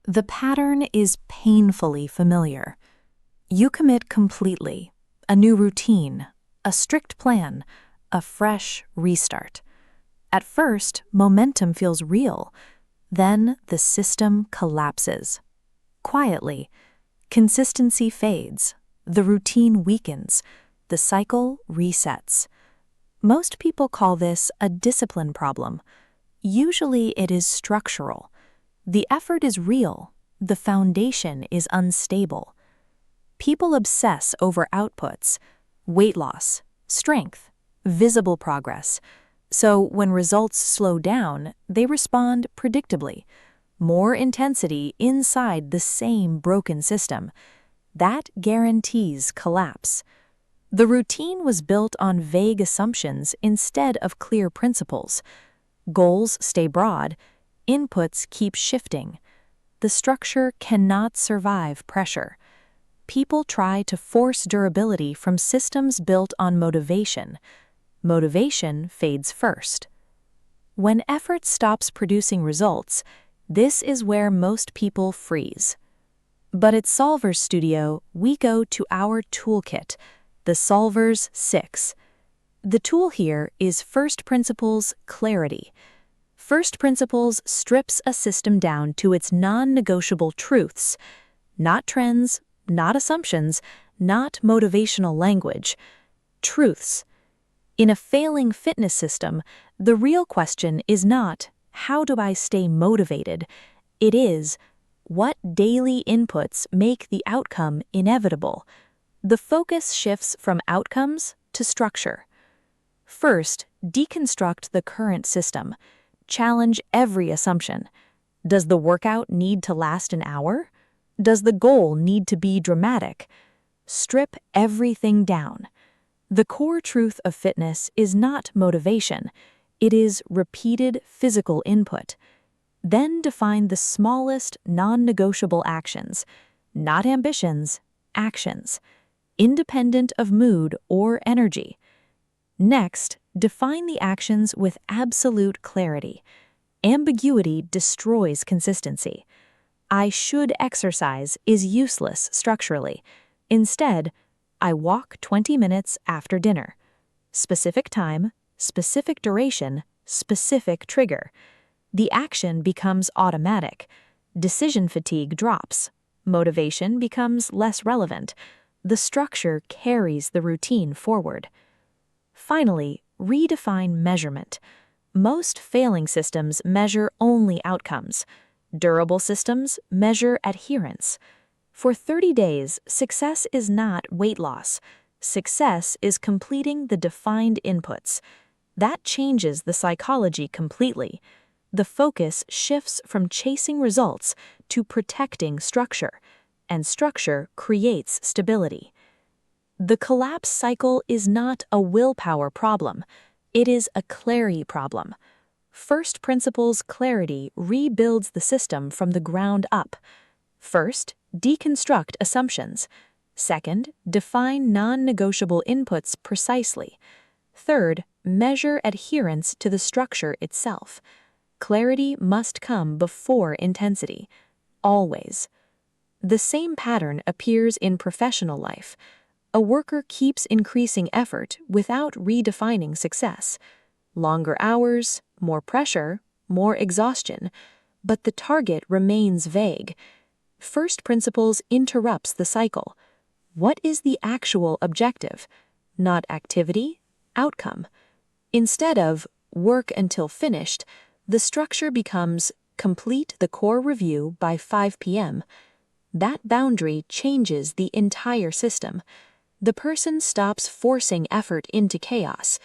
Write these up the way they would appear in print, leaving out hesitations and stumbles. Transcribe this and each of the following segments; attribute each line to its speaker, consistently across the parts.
Speaker 1: The pattern is painfully familiar. You commit completely, a new routine, a strict plan, a fresh restart. At first, momentum feels real. Then the system collapses. Quietly, consistency fades, the routine weakens, the cycle resets. Most people call this a discipline problem. Usually it is structural. The effort is real, the foundation is unstable. People obsess over outputs, weight loss, strength, visible progress. So when results slow down, they respond predictably. More intensity inside the same broken system. That guarantees collapse. The routine was built on vague assumptions instead of clear principles. Goals stay broad, inputs keep shifting. The structure cannot survive pressure. People try to force durability from systems built on motivation. Motivation fades first. When effort stops producing results, this is where most people freeze. But at Solver's Studio, we go to our toolkit, the Solver's 6. The tool here is First Principles Clarity. First Principles strips a system down to its non-negotiable truths, not trends, not assumptions, not motivational language. Truths. In a failing fitness system, the real question is not, how do I stay motivated? It is, what daily inputs make the outcome inevitable? The focus shifts from outcomes to structure. First, deconstruct the current system. Challenge every assumption. Does the workout need to last an hour? Does the goal need to be dramatic? Strip everything down. The core truth of fitness is not motivation. It is repeated physical input. Then define the smallest non-negotiable actions, not ambitions, actions, independent of mood or energy. Next, define the actions with absolute clarity. Ambiguity destroys consistency. I should exercise is useless structurally. Instead, I walk 20 minutes after dinner. Specific time, specific duration, specific trigger. The action becomes automatic. Decision fatigue drops. Motivation becomes less relevant. The structure carries the routine forward. Finally, redefine measurement. Most failing systems measure only outcomes. Durable systems measure adherence. For 30 days, success is not weight loss. Success is completing the defined inputs. That changes the psychology completely. The focus shifts from chasing results to protecting structure, and structure creates stability. The collapse cycle is not a willpower problem. It is a clarity problem. First Principles Clarity rebuilds the system from the ground up. First, deconstruct assumptions. Second, define non-negotiable inputs precisely. Third, measure adherence to the structure itself. Clarity must come before intensity. Always. The same pattern appears in professional life. A worker keeps increasing effort without redefining success. Longer hours, more pressure, more exhaustion, but the target remains vague. First Principles interrupts the cycle. What is the actual objective? Not activity, outcome. Instead of work until finished, the structure becomes complete the core review by 5 p.m. That boundary changes the entire system. The person stops forcing effort into chaos.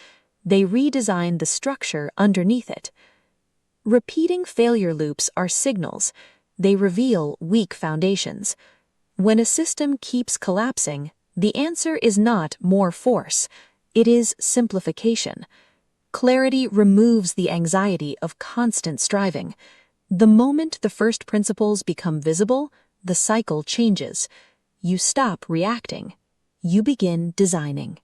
Speaker 1: They redesign the structure underneath it. Repeating failure loops are signals. They reveal weak foundations. When a system keeps collapsing, the answer is not more force. It is simplification. Clarity removes the anxiety of constant striving. The moment the first principles become visible, the cycle changes. You stop reacting. You begin designing.